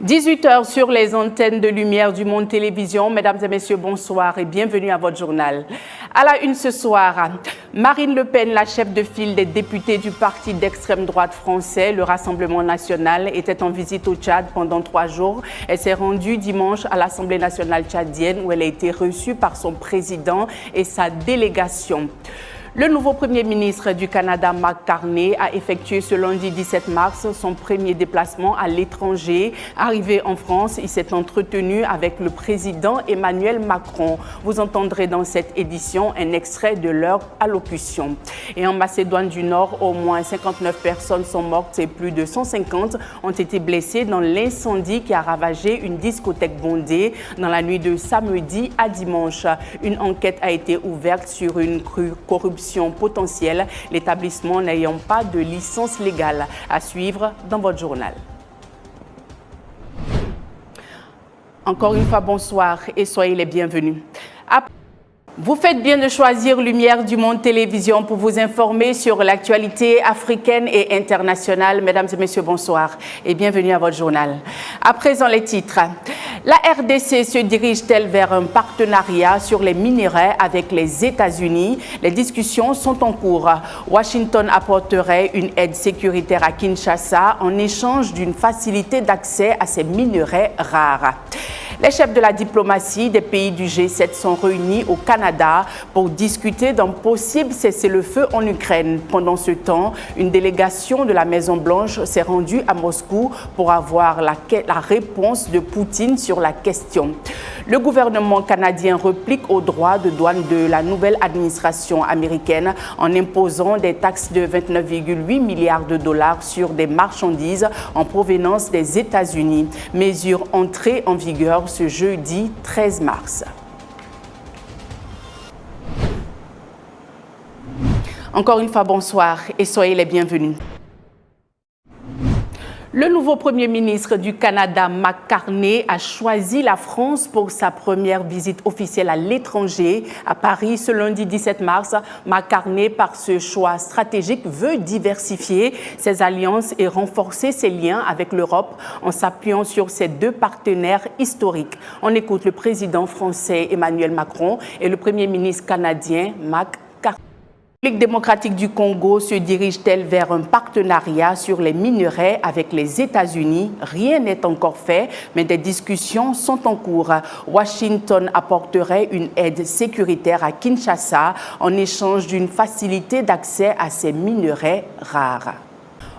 18h sur les antennes de Lumière du Monde Télévision. Mesdames et messieurs, bonsoir et bienvenue à votre journal. À la une ce soir, Marine Le Pen, la chef de file des députés du parti d'extrême droite français, le Rassemblement national, était en visite au Tchad pendant 3 jours. Elle s'est rendue dimanche à l'Assemblée nationale tchadienne où elle a été reçue par son président et sa délégation. Le nouveau Premier ministre du Canada, Mark Carney, a effectué ce lundi 17 mars son premier déplacement à l'étranger. Arrivé en France, il s'est entretenu avec le président Emmanuel Macron. Vous entendrez dans cette édition un extrait de leur allocution. Et en Macédoine du Nord, au moins 59 personnes sont mortes et plus de 150 ont été blessées dans l'incendie qui a ravagé une discothèque bondée dans la nuit de samedi à dimanche. Une enquête a été ouverte sur une corruption potentielle, l'établissement n'ayant pas de licence légale. À suivre dans votre journal. Encore une fois, bonsoir et soyez les bienvenus. Vous faites bien de choisir Lumière du Monde Télévision pour vous informer sur l'actualité africaine et internationale. Mesdames et messieurs, bonsoir et bienvenue à votre journal. À présent, les titres. La RDC se dirige-t-elle vers un partenariat sur les minerais avec les États-Unis? Les discussions sont en cours. Washington apporterait une aide sécuritaire à Kinshasa en échange d'une facilité d'accès à ces minerais rares. Les chefs de la diplomatie des pays du G7 sont réunis au Canada pour discuter d'un possible cessez-le-feu en Ukraine. Pendant ce temps, une délégation de la Maison-Blanche s'est rendue à Moscou pour avoir la réponse de Poutine sur la question. Le gouvernement canadien réplique aux droits de douane de la nouvelle administration américaine en imposant des taxes de 29,8 milliards de dollars sur des marchandises en provenance des États-Unis. Mesure entrée en vigueur ce jeudi 13 mars. Encore une fois, bonsoir et soyez les bienvenus. Le nouveau Premier ministre du Canada, Mark Carney, a choisi la France pour sa première visite officielle à l'étranger. À Paris, ce lundi 17 mars, Mark Carney, par ce choix stratégique, veut diversifier ses alliances et renforcer ses liens avec l'Europe en s'appuyant sur ses deux partenaires historiques. On écoute le président français Emmanuel Macron et le Premier ministre canadien, Mark Carney. La République démocratique du Congo se dirige-t-elle vers un partenariat sur les minerais avec les États-Unis? Rien n'est encore fait, mais des discussions sont en cours. Washington apporterait une aide sécuritaire à Kinshasa en échange d'une facilité d'accès à ces minerais rares.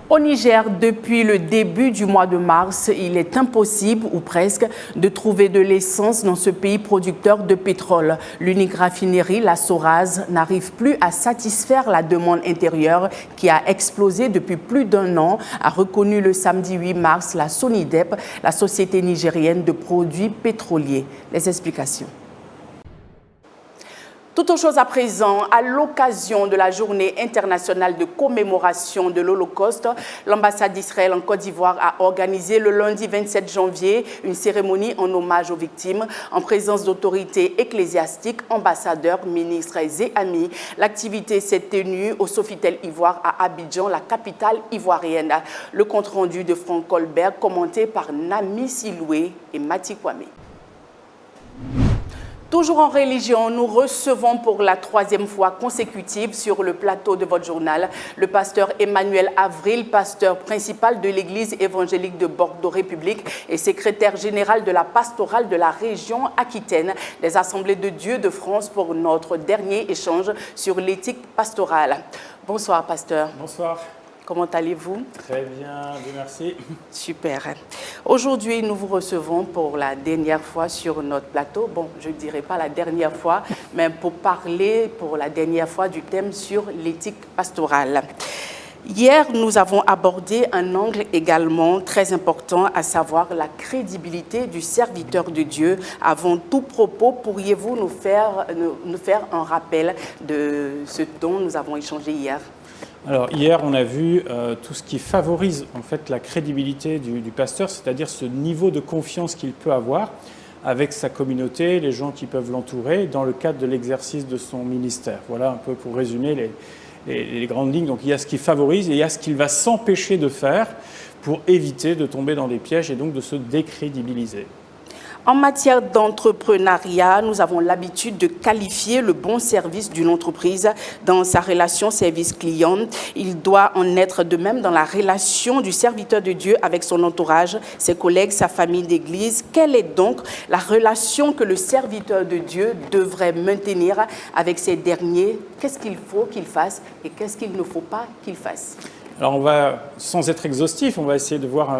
Au Niger, depuis le début du mois de mars, il est impossible, ou presque, de trouver de l'essence dans ce pays producteur de pétrole. L'unique raffinerie, la Soraz, n'arrive plus à satisfaire la demande intérieure qui a explosé depuis plus d'1 an, a reconnu le samedi 8 mars la Sonidep, la société nigérienne de produits pétroliers. Les explications. Toute autre chose à présent, à l'occasion de la journée internationale de commémoration de l'Holocauste, l'ambassade d'Israël en Côte d'Ivoire a organisé le lundi 27 janvier une cérémonie en hommage aux victimes en présence d'autorités ecclésiastiques, ambassadeurs, ministres et amis. L'activité s'est tenue au Sofitel Ivoire à Abidjan, la capitale ivoirienne. Le compte-rendu de Franck Colbert, commenté par Nami Siloué et Mati Kwame. Toujours en religion, nous recevons pour la 3e fois consécutive sur le plateau de votre journal le pasteur Emmanuel Avril, pasteur principal de l'église évangélique de Bordeaux République et secrétaire général de la pastorale de la région Aquitaine des Assemblées de Dieu de France pour notre dernier échange sur l'éthique pastorale. Bonsoir, pasteur. Bonsoir. Comment allez-vous? Très bien, Dieu merci. Super. Aujourd'hui, nous vous recevons pour la dernière fois sur notre plateau. Bon, je ne dirais pas la dernière fois, mais pour parler pour la dernière fois du thème sur l'éthique pastorale. Hier, nous avons abordé un angle également très important, à savoir la crédibilité du serviteur de Dieu. Avant tout propos, pourriez-vous nous faire un rappel de ce dont nous avons échangé hier? Alors hier, on a vu tout ce qui favorise en fait la crédibilité du pasteur, c'est-à-dire ce niveau de confiance qu'il peut avoir avec sa communauté, les gens qui peuvent l'entourer dans le cadre de l'exercice de son ministère. Voilà un peu pour résumer les grandes lignes. Donc il y a ce qui favorise et il y a ce qu'il va s'empêcher de faire pour éviter de tomber dans des pièges et donc de se décrédibiliser. En matière d'entrepreneuriat, nous avons l'habitude de qualifier le bon service d'une entreprise dans sa relation service-client. Il doit en être de même dans la relation du serviteur de Dieu avec son entourage, ses collègues, sa famille d'église. Quelle est donc la relation que le serviteur de Dieu devrait maintenir avec ces derniers? Qu'est-ce qu'il faut qu'il fasse et qu'est-ce qu'il ne faut pas qu'il fasse? Alors on va, sans être exhaustif, on va essayer de voir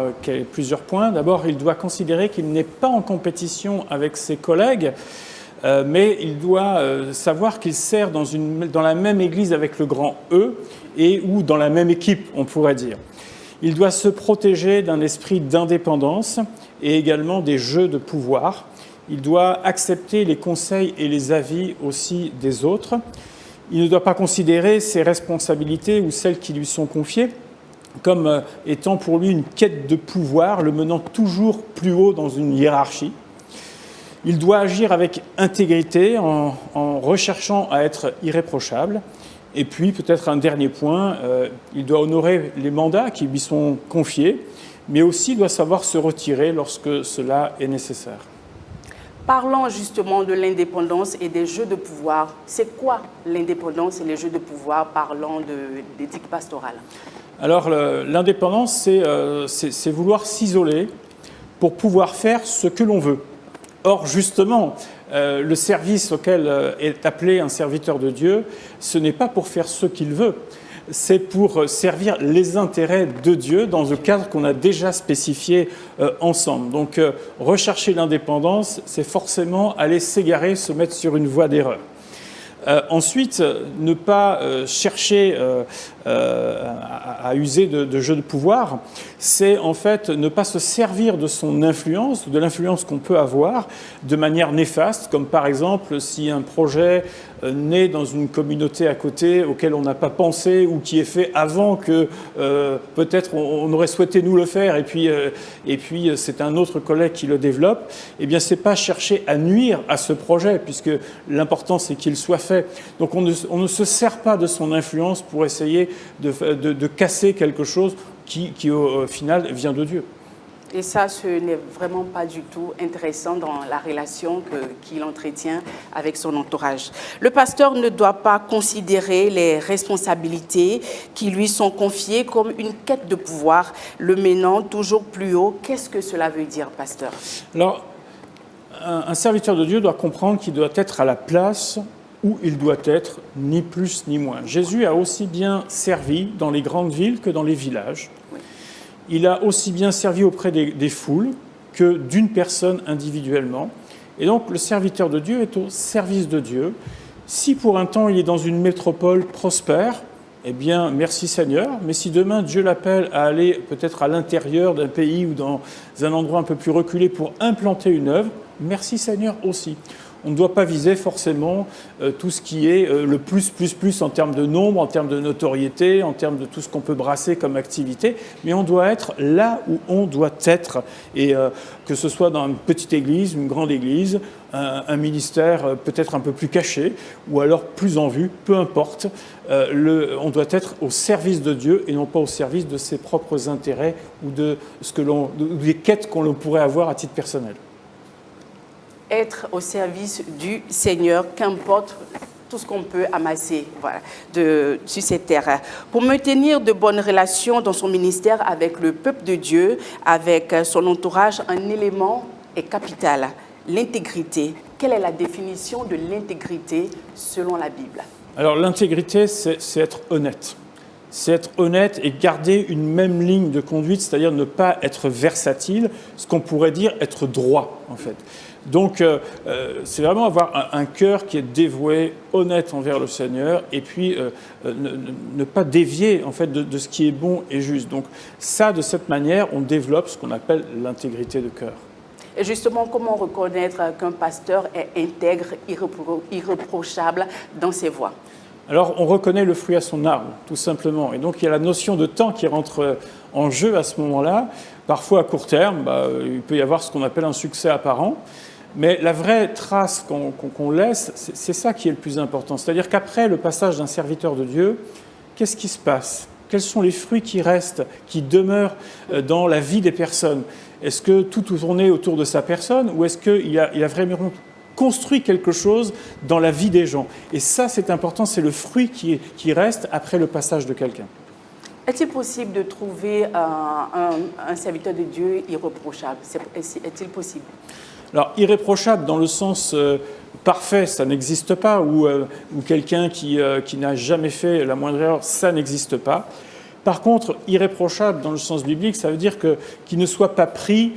plusieurs points. D'abord, il doit considérer qu'il n'est pas en compétition avec ses collègues, mais il doit savoir qu'il sert dans la même église avec le grand E, ou dans la même équipe, on pourrait dire. Il doit se protéger d'un esprit d'indépendance et également des jeux de pouvoir. Il doit accepter les conseils et les avis aussi des autres. Il ne doit pas considérer ses responsabilités ou celles qui lui sont confiées comme étant pour lui une quête de pouvoir, le menant toujours plus haut dans une hiérarchie. Il doit agir avec intégrité en recherchant à être irréprochable. Et puis, peut-être un dernier point, il doit honorer les mandats qui lui sont confiés, mais aussi doit savoir se retirer lorsque cela est nécessaire. Parlons justement de l'indépendance et des jeux de pouvoir. C'est quoi l'indépendance et les jeux de pouvoir parlant d'éthique pastorale? Alors, l'indépendance, c'est vouloir s'isoler pour pouvoir faire ce que l'on veut. Or, justement, le service auquel est appelé un serviteur de Dieu, ce n'est pas pour faire ce qu'il veut. C'est pour servir les intérêts de Dieu dans le cadre qu'on a déjà spécifié ensemble. Donc, rechercher l'indépendance, c'est forcément aller s'égarer, se mettre sur une voie d'erreur. Ensuite, ne pas chercher à user de jeux de pouvoir, c'est en fait ne pas se servir de son influence, de l'influence qu'on peut avoir, de manière néfaste, comme par exemple si un projet naît dans une communauté à côté auquel on n'a pas pensé ou qui est fait avant que peut-être on aurait souhaité nous le faire et puis c'est un autre collègue qui le développe, eh bien c'est pas chercher à nuire à ce projet puisque l'important c'est qu'il soit fait. Donc on ne se sert pas de son influence pour essayer de casser quelque chose qui au final vient de Dieu. Et ça, ce n'est vraiment pas du tout intéressant dans la relation qu'il entretient avec son entourage. Le pasteur ne doit pas considérer les responsabilités qui lui sont confiées comme une quête de pouvoir, le menant toujours plus haut. Qu'est-ce que cela veut dire, pasteur? Alors, un serviteur de Dieu doit comprendre qu'il doit être à la place où il doit être, ni plus ni moins. Jésus a aussi bien servi dans les grandes villes que dans les villages. Il a aussi bien servi auprès des foules que d'une personne individuellement. Et donc, le serviteur de Dieu est au service de Dieu. Si pour un temps, il est dans une métropole prospère, eh bien, merci Seigneur. Mais si demain, Dieu l'appelle à aller peut-être à l'intérieur d'un pays ou dans un endroit un peu plus reculé pour implanter une œuvre, merci Seigneur aussi. On ne doit pas viser forcément tout ce qui est le plus en termes de nombre, en termes de notoriété, en termes de tout ce qu'on peut brasser comme activité, mais on doit être là où on doit être. Et que ce soit dans une petite église, une grande église, un ministère peut-être un peu plus caché, ou alors plus en vue, peu importe, on doit être au service de Dieu et non pas au service de ses propres intérêts ou des quêtes qu'on pourrait avoir à titre personnel. Être au service du Seigneur, qu'importe tout ce qu'on peut amasser sur cette terre. Pour maintenir de bonnes relations dans son ministère avec le peuple de Dieu, avec son entourage, un élément est capital, l'intégrité. Quelle est la définition de l'intégrité selon la Bible? Alors l'intégrité, c'est être honnête. C'est être honnête et garder une même ligne de conduite, c'est-à-dire ne pas être versatile, ce qu'on pourrait dire être droit en fait. Donc, c'est vraiment avoir un cœur qui est dévoué, honnête envers le Seigneur, et puis ne pas dévier en fait de ce qui est bon et juste. Donc, ça, de cette manière, on développe ce qu'on appelle l'intégrité de cœur. Et justement, comment reconnaître qu'un pasteur est intègre, irréprochable dans ses voies? Alors, on reconnaît le fruit à son arbre, tout simplement. Et donc, il y a la notion de temps qui rentre en jeu à ce moment-là. Parfois, à court terme, il peut y avoir ce qu'on appelle un succès apparent. Mais la vraie trace qu'on laisse, c'est ça qui est le plus important. C'est-à-dire qu'après le passage d'un serviteur de Dieu, qu'est-ce qui se passe? Quels sont les fruits qui restent, qui demeurent dans la vie des personnes? Est-ce que tout tournait autour de sa personne ou est-ce qu'il a vraiment construit quelque chose dans la vie des gens? Et ça, c'est important, c'est le fruit qui reste après le passage de quelqu'un. Est-il possible de trouver un serviteur de Dieu irréprochable? Est-il possible? Alors, irréprochable dans le sens parfait, ça n'existe pas, ou quelqu'un qui n'a jamais fait la moindre erreur, ça n'existe pas. Par contre, irréprochable dans le sens biblique, ça veut dire qu'il ne soit pas pris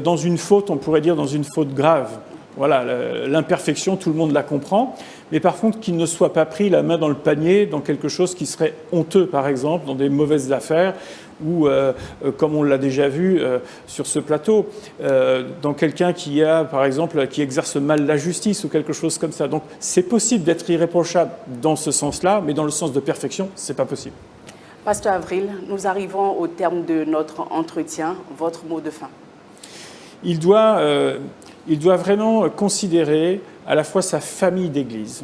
dans une faute, on pourrait dire dans une faute grave. Voilà, l'imperfection, tout le monde la comprend. Mais par contre, qu'il ne soit pas pris la main dans le panier dans quelque chose qui serait honteux, par exemple, dans des mauvaises affaires, ou, comme on l'a déjà vu sur ce plateau, dans quelqu'un qui par exemple, qui exerce mal la justice ou quelque chose comme ça. Donc, c'est possible d'être irréprochable dans ce sens-là, mais dans le sens de perfection, c'est pas possible. Pasteur Avril, nous arrivons au terme de notre entretien. Votre mot de fin. Il doit vraiment considérer à la fois sa famille d'église,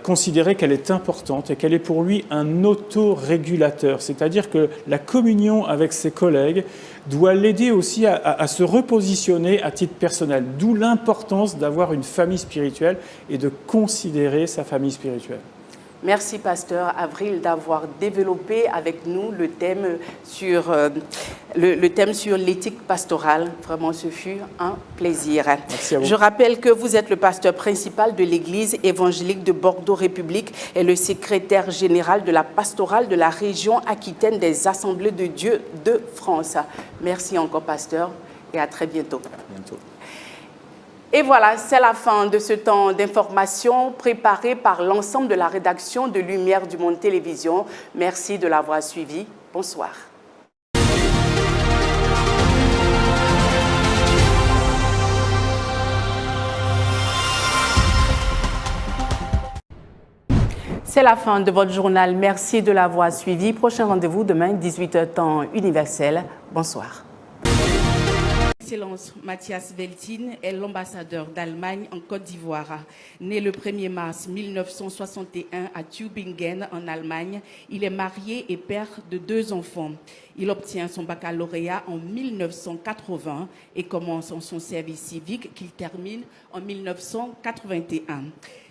considérer qu'elle est importante et qu'elle est pour lui un autorégulateur, c'est-à-dire que la communion avec ses collègues doit l'aider aussi à se repositionner à titre personnel, d'où l'importance d'avoir une famille spirituelle et de considérer sa famille spirituelle. Merci, Pasteur Avril, d'avoir développé avec nous le thème sur l'éthique pastorale. Vraiment, ce fut un plaisir. Merci à vous. Je rappelle que vous êtes le pasteur principal de l'Église évangélique de Bordeaux République et le secrétaire général de la pastorale de la région Aquitaine des Assemblées de Dieu de France. Merci encore, Pasteur, et à très bientôt. Et voilà, c'est la fin de ce temps d'information préparé par l'ensemble de la rédaction de Lumière du Monde Télévision. Merci de l'avoir suivi. Bonsoir. C'est la fin de votre journal. Merci de l'avoir suivi. Prochain rendez-vous demain, 18h temps universel. Bonsoir. Excellence Matthias Veltin est l'ambassadeur d'Allemagne en Côte d'Ivoire. Né le 1er mars 1961 à Tübingen en Allemagne, il est marié et père de 2 enfants. Il obtient son baccalauréat en 1980 et commence son service civique qu'il termine en 1981.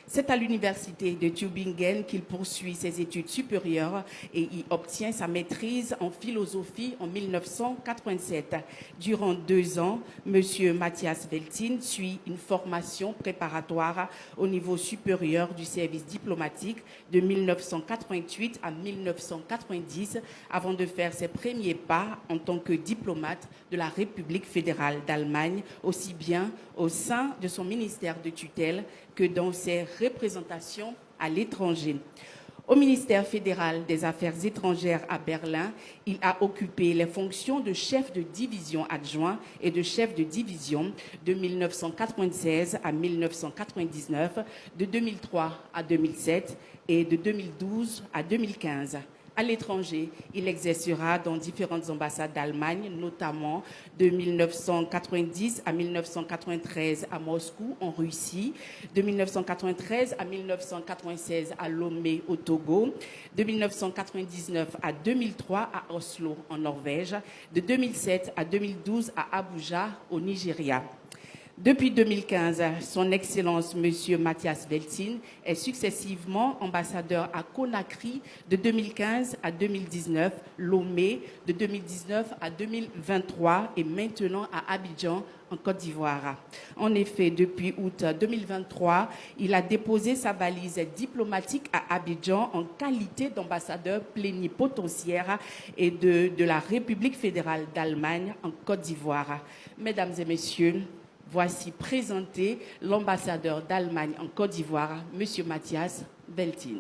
C'est à l'université de Tübingen qu'il poursuit ses études supérieures et y obtient sa maîtrise en philosophie en 1987. Durant 2 ans, M. Matthias Veltin suit une formation préparatoire au niveau supérieur du service diplomatique de 1988 à 1990 avant de faire ses premiers pas en tant que diplomate de la République fédérale d'Allemagne, aussi bien au sein de son ministère de tutelle que dans ses représentations à l'étranger. Au ministère fédéral des Affaires étrangères à Berlin, il a occupé les fonctions de chef de division adjoint et de chef de division de 1996 à 1999, de 2003 à 2007 et de 2012 à 2015. À l'étranger, il exercera dans différentes ambassades d'Allemagne, notamment de 1990 à 1993 à Moscou, en Russie, de 1993 à 1996 à Lomé, au Togo, de 1999 à 2003 à Oslo, en Norvège, de 2007 à 2012 à Abuja, au Nigeria. Depuis 2015, son Excellence M. Matthias Veltin est successivement ambassadeur à Conakry de 2015 à 2019, Lomé de 2019 à 2023 et maintenant à Abidjan, en Côte d'Ivoire. En effet, depuis août 2023, il a déposé sa valise diplomatique à Abidjan en qualité d'ambassadeur plénipotentiaire et de la République fédérale d'Allemagne en Côte d'Ivoire. Mesdames et messieurs, voici présenté l'ambassadeur d'Allemagne en Côte d'Ivoire, M. Matthias Veltin.